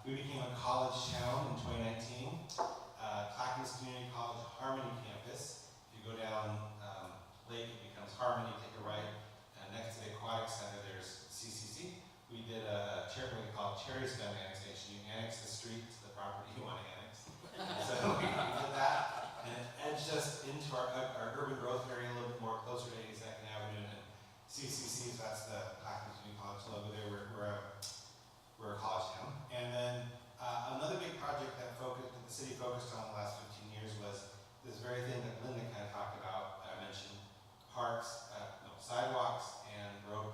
We became a college town in 2019. Clackamas Community College Harmony Campus. If you go down Lake, it becomes Harmony, take a right, and next to the Aquatic Center there's CCC. We did what we call cherry stem annexation. You annex the street to the property you want to annex. So we did that, and it edged us into our urban growth area a little bit more, closer to 82nd Avenue and CCC. So that's the Clackamas Community College logo there. We're a college town. And then another big project that the city focused on the last 15 years was this very thing that Linda kind of talked about. I mentioned parks, sidewalks, and road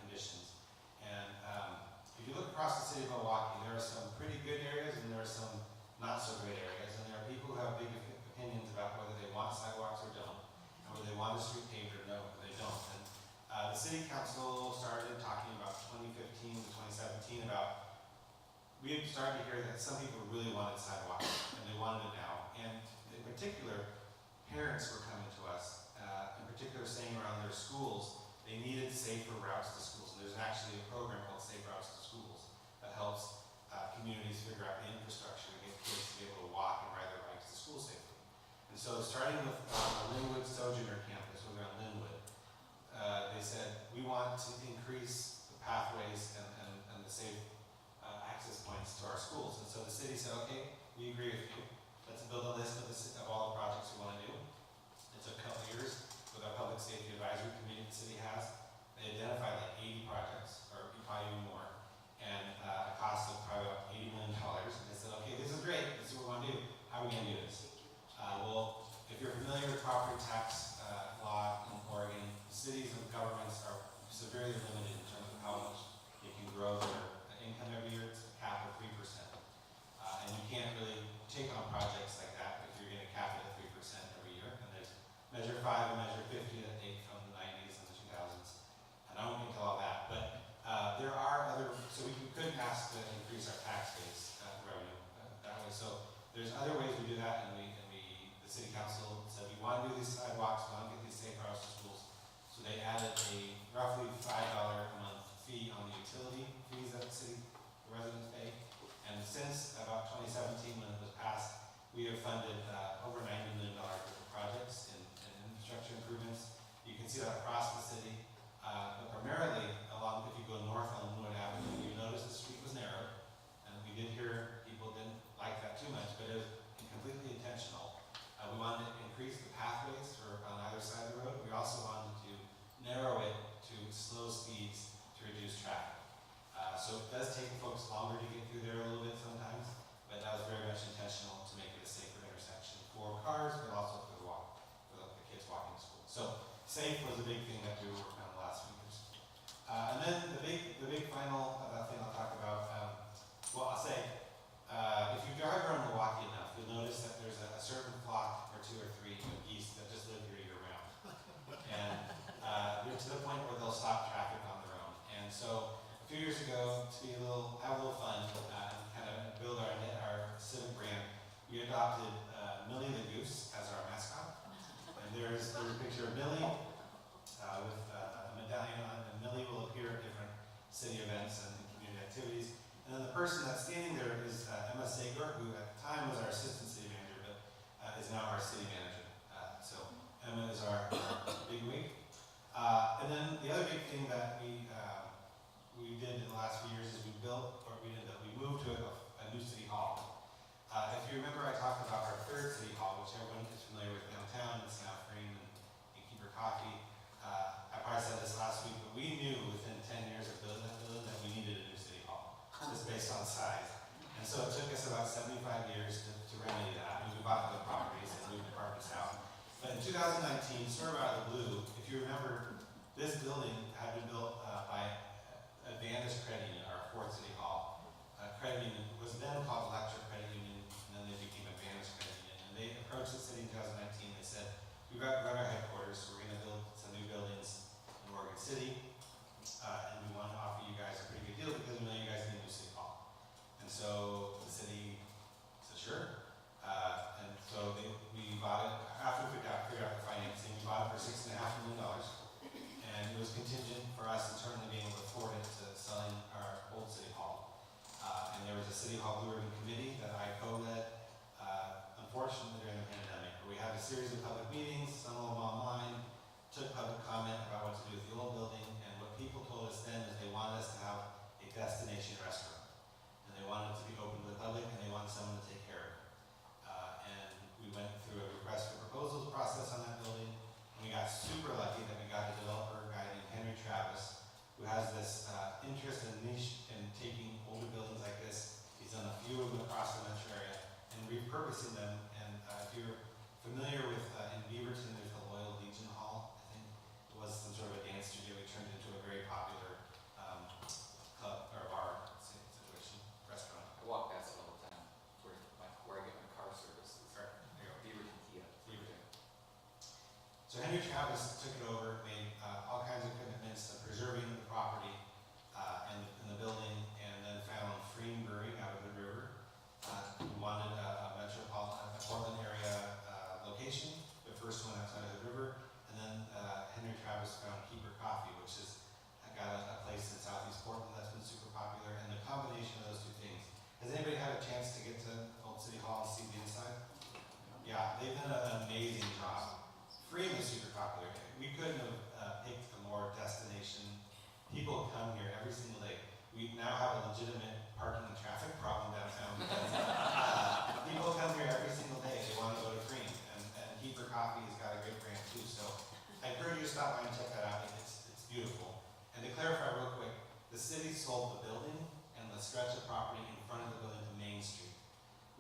conditions. And if you look across the city of Milwaukie, there are some pretty good areas and there are some not so great areas. And there are people who have big opinions about whether they want sidewalks or don't, and whether they want a street paved or no, or they don't. And the city council started talking about 2015 to 2017 about, we had started to hear that some people really wanted sidewalks and they wanted it now. And in particular, parents were coming to us, in particular saying around their schools, they needed safer routes to schools. And there's actually a program called Safe Routes to Schools that helps communities figure out the infrastructure to get kids to be able to walk and ride their bikes to school safely. And so starting with Linwood Sojourner campus over on Linwood, they said, we want to increase the pathways and the safe access points to our schools. And so the city said, okay, we agree with you. Let's build a list of all the projects we want to do. It took a couple of years with our public safety advisory committee the city has. They identified like 80 projects, or probably even more, and a cost of probably about $80 million. And they said, okay, this is great. This is what we want to do. How are we going to do this? Well, if you're familiar with property tax law in Oregon, cities and governments are severely limited in terms of how much they can grow their income every year. It's a cap of 3%. And you can't really take on projects like that if you're going to cap it at 3% every year. And there's Measure 5 and Measure 50 that date from the 90s and the 2000s. And I won't get into all that. But there are other, so we could ask to increase our tax base revenue that way. So there's other ways we do that, and the city council said we want to do these sidewalks, we want to get these safe routes to schools. So they added a roughly $5 a month fee on the utility fees that the residents pay. And since about 2017, when it was passed, we have funded over $90 million worth of projects in infrastructure improvements. You can see that across the city, but primarily along, if you go north on Linwood Avenue, you notice the street was narrowed, and we did hear people didn't like that too much, but it was completely intentional. We wanted to increase the pathways on either side of the road. We also wanted to narrow it to slow speeds to reduce traffic. So it does take folks longer to get through there a little bit sometimes, but that was very much intentional to make it a safer intersection for cars, but also for the kids walking to school. So safe was a big we adopted Millie the Goose as our mascot. And there's a picture of Millie with a medallion on, and Millie will appear at different city events and community activities. And then the person that's standing there is Emma Sager, who at the time was our assistant city manager, but is now our city manager. So Emma is our big wig. And then the other big thing that we did in the last few years is we moved to a new city hall. If you remember, I talked about our third city hall, which everyone is familiar with downtown. It's now Frame and Keeper Coffee. I probably said this last week, but we knew within 10 years of building that building that we needed a new city hall, just based on size. And so it took us about 75 years to remedy that. We bought the properties and moved the apartments out. But in 2019, sort of out of the blue, if you remember, this building had been built by Advantage Credit Union, our fourth city hall. Credit Union was then called Electric Credit Union, and then they became Advantage Credit Union. And they approached the city in 2019. They said, we've got our headquarters, so we're going to build some new buildings in Oregon City, and we want to offer you guys a pretty good deal because we know you guys need a new city hall. And so the city said, sure. And so we bought it, after we figured out the financing, we bought it for $6.5 million. And it was contingent for us internally being able to afford it to selling our old city hall. And there was a city hall blue ribbon committee that I co-led, unfortunately during the pandemic. We had a series of public meetings, some of them online, took public comment about what to do with the old building, and what people told us then is they wanted us to have a destination restaurant. And they wanted it to be open to the public, and they wanted someone to take care of it. And we went through a request for proposals process on that building, and we got super lucky that we got a developer, a guy named Henry Travis, who has this interest and niche in taking older buildings like this. He's done a few of them across the metro area and repurposing them. And if you're familiar with, in Beaverton, there's the Loyal Legion Hall. I think it was some sort of a dance studio. We turned into a very popular club or bar situation, restaurant. I walk past it all the time, where I get my car services. There you go. Beaverton Kia. Beaverton. So Henry Travis took it over, made all kinds of commitments to preserving the property and the building, and then found Freem Brewery out of the river. We wanted a metropolitan, Portland area location, the first one outside of the river, and then Henry Travis found Keeper Coffee, which has got a place in Southeast Portland that's been super popular, and the combination of those two things. Has anybody had a chance to get to Old City Hall and see the inside? Yeah, they've done an amazing job. Freem is super popular. We couldn't have picked a more destination. People come here every single day. We now have a legitimate parking and traffic problem downtown because people come here every single day. They want to go to Freem, and Keeper Coffee has got a great brand too. So I encourage you to stop by and check that out. It's beautiful. And to clarify real quick, the city sold the building and the stretch of property in front of the building to Main Street.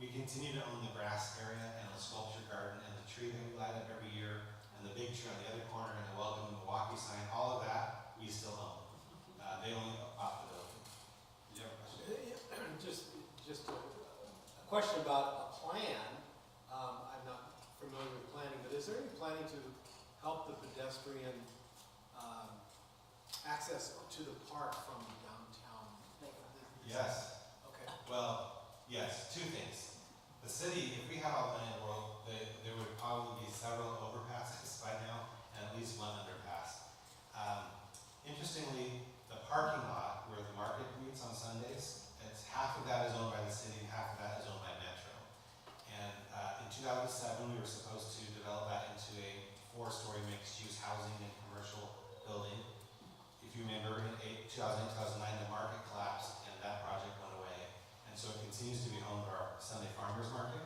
We continue to own the grass area and the sculpture garden and the tree that we light up every year, and the big tree on the other corner and the welcome Milwaukie sign. All of that we still own. They only bought the building. Did you have a question? Just a question about a plan. I'm not familiar with planning, but is there any planning to help the pedestrian access to the park from downtown? Yes. Okay. Well, yes, two things. The city, if we had all the money in the world, there would probably be several overpasses by now, and at least one underpass. Interestingly, the parking lot where the market meets on Sundays, half of that is owned by the city, and half of that is owned by Metro. And in 2007, we were supposed to develop that into a 4-story mixed-use housing and commercial building. If you remember, in 2008, 2009, the market collapsed, and that project went away. And so it continues to be home to our Sunday farmers market.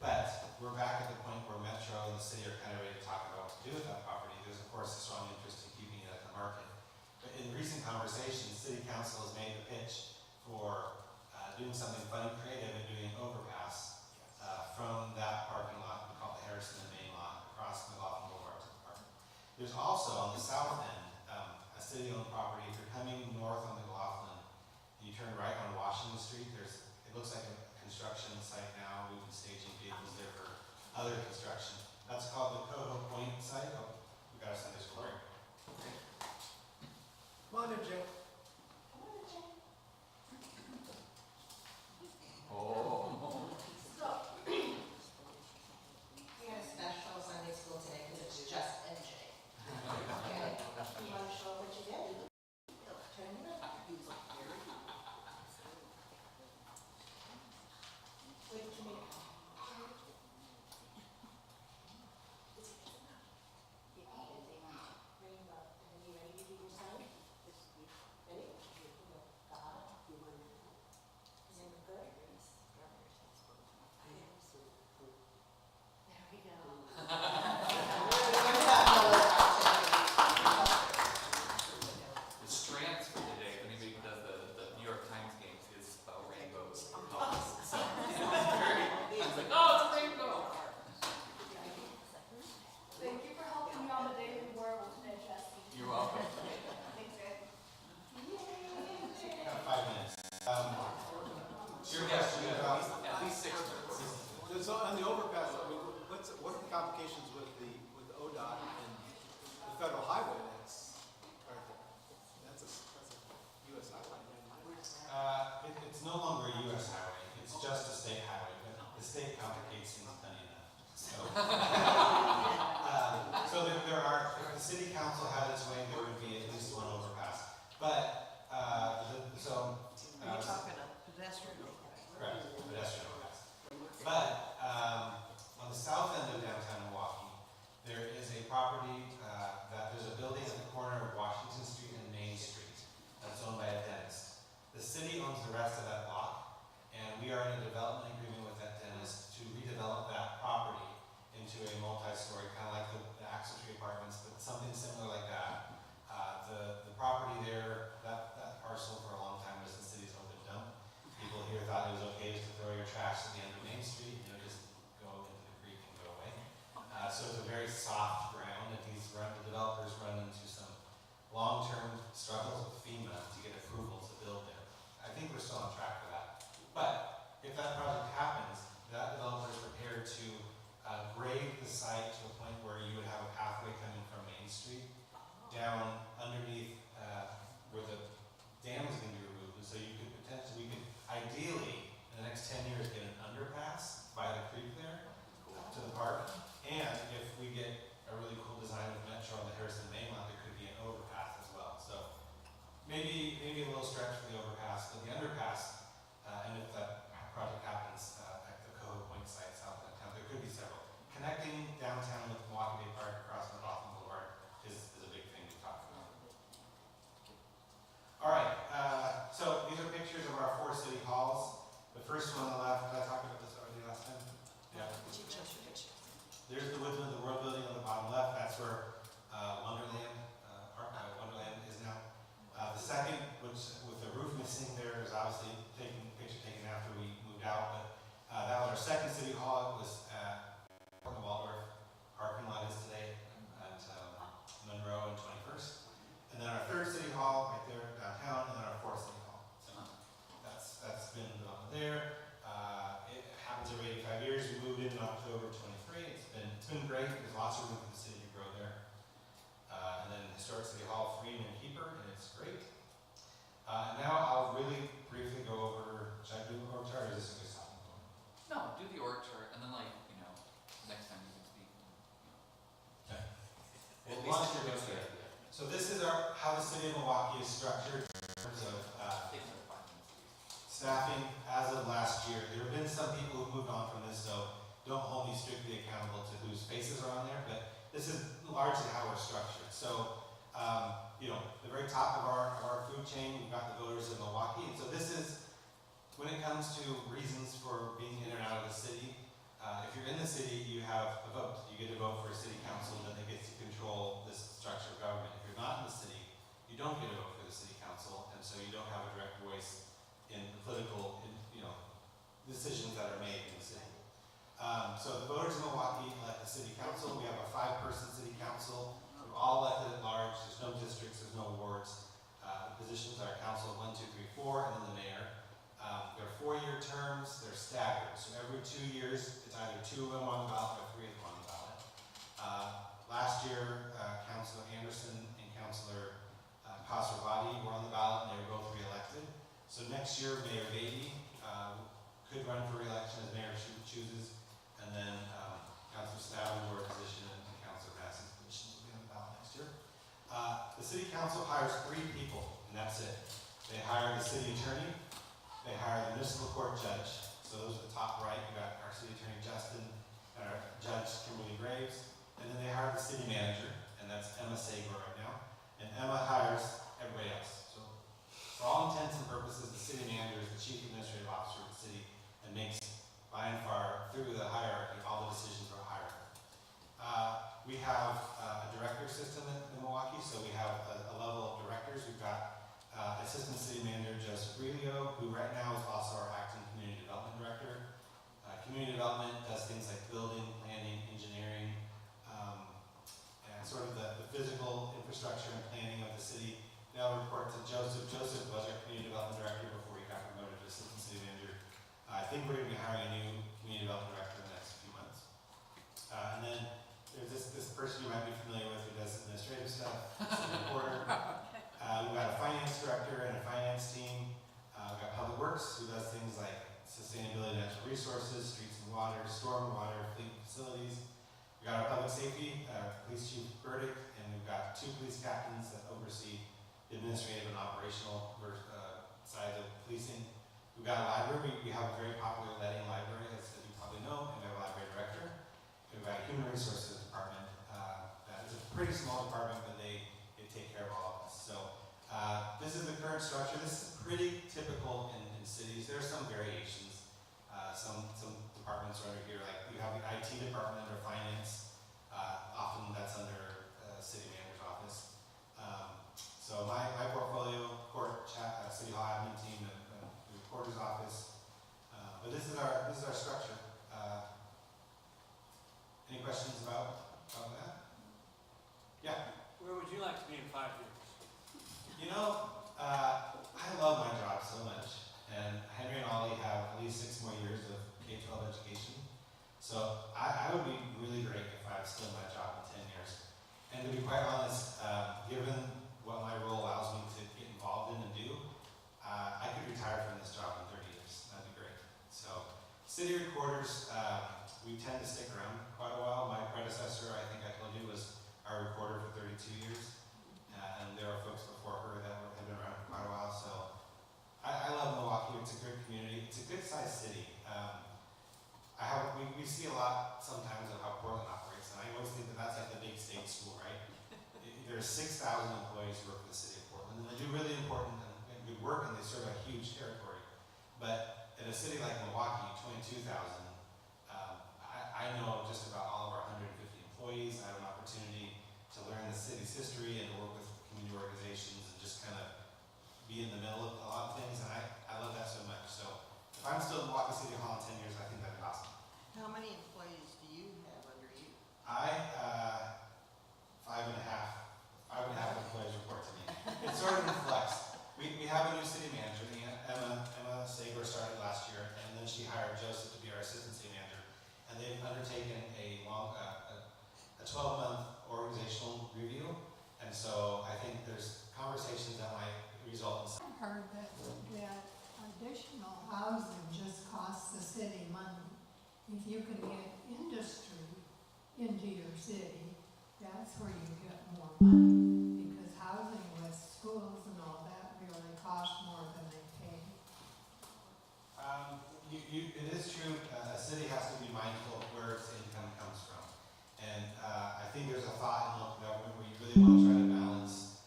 But we're back at the point where Metro and the city are kind of ready to talk about what to do with that property. There's, of course, a strong interest in keeping it at the market. But in recent conversations, City Council has made the pitch for doing something fun and creative and doing an overpass from that parking lot, we call it the Harrison and Main lot, across McLaughlin Boulevard to the park. There's also on the south end a city-owned property. If you're coming north on McLaughlin and you turn right on Washington Street, it looks like a construction site now. We've been staging vehicles there for other construction. That's called the Coho Point site. Oh, we got a Sunday school break. Come on in, Jay. Oh. a development agreement with that dentist to redevelop that property into a multi-story, kind of like the Axel Tree Apartments, but something similar like that. The property there, that parcel for a long time was the city's open dump. People here thought it was okay just to throw your trash at the end of Main Street, just go into the creek and go away. So it's a very soft ground, and the developers run into some long-term struggles with FEMA to get approval to build there. I think we're still on track for that. But if that project happens, that developer is prepared to grade the site to a point where you would have a pathway coming from Main Street down underneath where the dam is going to be removed. And so we could ideally, in the next 10 years, get an underpass by the creek there to the park. And if we get a really cool design of Metro on the Harrison mainland, there could be an overpass as well. So maybe a little stretch for the overpass, but the underpass, and if that project happens at the Coho Point site south of downtown, there could be several. Connecting downtown with Milwaukie Bay Park across Milwaukie Boulevard is a big thing to talk about. All right, so these are pictures of our 4 city halls. The first one on the left, did I talk about this already last time? Yeah. There's the Woodland, the World Building on the bottom left. That's where Wonderland is now. The second, which with the roof missing there's obviously a picture taken after we moved out, but that was our second city hall. It was at the Waldorf parking lot is today at Monroe and 21st. And then our third city hall right there downtown, and then our 4th city hall. So that's been developed there. It happens every 85 years. We moved in October 23. It's been great. There's lots of room for the city to grow there. And then Historic City Hall, Freeman and Keeper, and it's great. Now I'll really briefly go over, should I do the org chart or is this a good stopping point? No, do the org chart and then next time you can speak. Okay. At We'll least launch you're it good here. there. So this is how the city of Milwaukie is structured in terms of Takes like 5 minutes. staffing as of last year. There have been some people who moved on from this, so don't hold me strictly accountable to whose faces are on there, but this is largely how we're structured. So, the very top of our food chain, we've got the voters of Milwaukie. And so this is, when it comes to reasons for being in or out of the city, if you're in the city, you have a vote. You get to vote for a city council that gets to control this structure of government. If you're not in the city, you don't get to vote for the city council, and so you don't have a direct voice in the political, decisions that are made in the city. So the voters of Milwaukie elect the city council. We have a 5-person city council. We're all elected at large. There's no districts, there's no wards. The positions are council 1, 2, 3, 4, and then the mayor. They're 4-year terms. They're staggered. So every 2 years, it's either 2 of them on the ballot or 3 of them on the ballot. Last year, Councilor Anderson and Councilor Kasarvati were on the ballot, and they were both re-elected. So next year, Mayor Beatty could run for re-election as mayor chooses, and then Councilor Staben's position and Councilor Massey's position will be on the ballot next year. The city council hires 3 people, and that's it. They hire the city attorney, they hire the municipal court judge. So those are the top right. We got our city attorney Justin and our judge Kimberly Graves, and then they hire the city manager, and that's Emma Sager right now. And Emma hires everybody else. So for all intents and purposes, the city manager is the chief administrative officer of the city and makes by and far through the hierarchy all the decisions about hiring. We have a director system in Milwaukie, so we have a level of directors. We've got Assistant City Manager Joseph Relio, who right now is also our acting Community Development Director. Community Development does things like building, planning, engineering, and sort of the physical infrastructure and planning of the city. They'll report to Joseph. Joseph was our Community Development Director before he got promoted to Assistant City Manager. I think we're going to be hiring a new Community Development Director in the next few months. And then there's this person you might be familiar with who does administrative stuff, city reporter. We've got a finance director and a finance team. We've got public works, who does things like sustainability, natural resources, streets and water, storm water, fleet facilities. We've got our public safety, police chief Burdick, and we've got 2 police captains that oversee the administrative and operational side of policing. We've got a library. We have a very popular letting library, as you probably know, and we have a library director. We've got a human resources department. That is a pretty small department, but they take care of all of us. So this is the current structure. This is pretty typical in cities. There are some variations. our structure. Any questions about that? Yeah. Where would you like to be in 5 years? You know, I love my job so much, and Henry and Ollie have at least 6 more years of K-12 education. So I would be really great if I was still in my job in 10 years. And to be quite honest, given what my role allows me to get involved in and do, I could retire from this job in 30 years. That'd be great. So city recorders, we tend to stick around quite a while. My predecessor, I think I told you, was our recorder for 32 years. And there are folks before her that have been around for quite a while. So I love Milwaukie. It's a great community. It's a good sized city. We see a lot sometimes of how Portland operates, and I always think that that's like the big state school, right? There's 6,000 employees who work for the city of Portland, and they do really important and good work, and they serve a huge territory. But in a city like Milwaukie, 22,000, I know just about all of our 150 employees. I have an opportunity to learn the city's history and to work with community organizations and just kind of be in the middle of a lot of things, and I love that so much. So if I'm still in Milwaukee City Hall in 10 years, I think that'd be awesome. How many employees do you have under you? Five and a half employees report to me. It's sort of in flux. We have a new city manager. Emma Saber started last year, and then she hired Joseph to be our assistant city manager. And they've undertaken a 12-month organizational review. And so I think there's conversations that might result in. I heard that additional housing just costs the city money. If you can get industry into your city, that's where you get more money, because housing with schools and all that really costs more than they pay. It is true, a city has to be mindful of where its income comes from. And I think there's a thought in local government where you really want to try to balance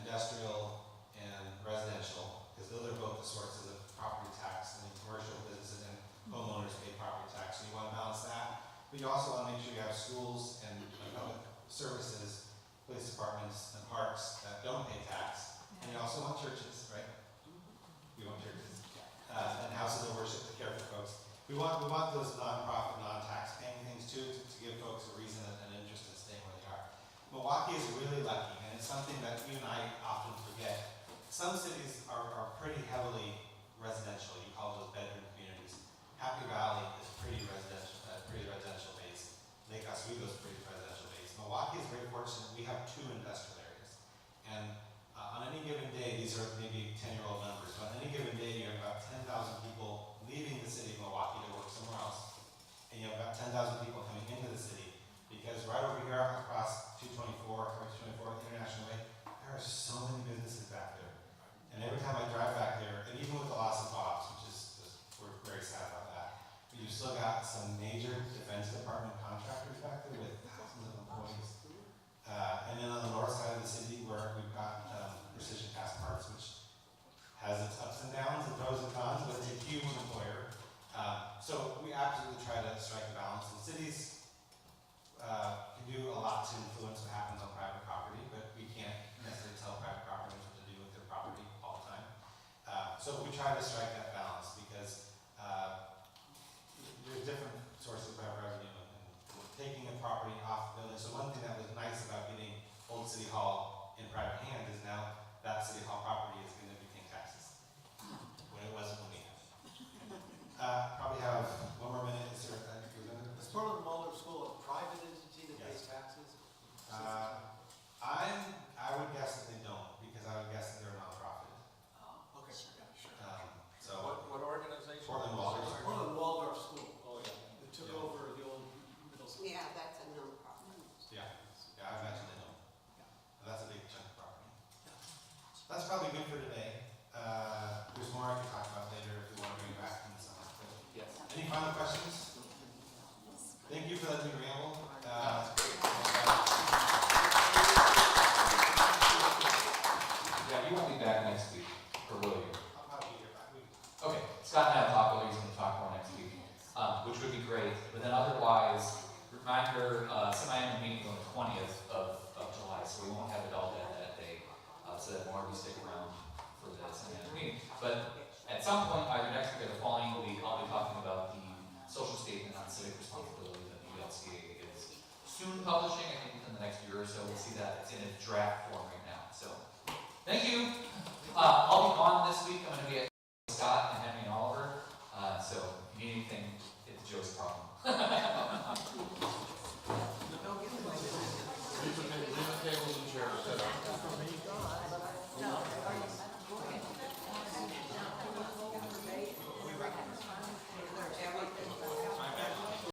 industrial and residential, because those are both the sources of property tax, and commercial businesses and homeowners pay property tax. So you want to balance that. But you also want to make sure you have schools and public services, police departments and parks that don't pay tax. And you also want churches, right? We want churches. And houses of worship to care for folks. We want those non-profit, non-tax paying things too, to give folks a reason and an interest in staying where they are. Milwaukie is really lucky, and it's something that you and I often forget. Some cities are pretty heavily residential. You call those bedroom communities. Happy Valley is pretty residential based. Lake Oswego is pretty residential based. Milwaukie is very fortunate. We have 2 industrial areas, and on any given day, these are maybe 10-year-old numbers, but on any given day, you have about 10,000 people leaving the city of Milwaukie to work somewhere else, and you have about 10,000 people coming into the city, because right over here across 224 International Way, there are so many businesses back there. And every time I drive back there, and even with the loss of Bob's, which is we're very sad about that, but you've still got some major Defense Department contractors back there with thousands of employees. And then on the north side of the city, where we've got Precision Cast Parts, which has its ups and downs and pros and cons, but it's a huge employer. So we absolutely try to strike a balance. And cities can do a lot to influence what happens on private property, but we can't necessarily tell private properties what to do with their property all the time. So we try to strike that balance, because there's different sources of revenue, and taking a property off the building. So one thing that was nice about getting Old City Hall in private hands is now that City Hall property is going to be paying taxes, when it wasn't when we had it. Probably have 1 more minute. Is there a representative? Is Portland Waldorf School a private entity that pays taxes? I would guess that they don't, because I would guess that they're a nonprofit. Okay, sure. So What organization? Portland Waldorf. Portland Waldorf School. Oh, yeah. That took Yeah. over the old middle school. Yeah, that's a non-profit. Yeah, I imagine they don't. And that's a big chunk of property. That's probably good for today. There's more I could talk about later if we want to bring it back in the summer. Yes. Any final questions? Thank you for letting me ramble. Yeah, you won't be back next week, or will you? I'll probably be here back. Okay, Scott and I will talk whether he's going to talk more next week, which would be great. But then otherwise, reminder, semi-annual meeting on the 20th of July, so we won't have it all that day. So that more of you stick around for the semi-annual meeting. But at some point, either next week or the following week, I'll be talking about the Joe's problem.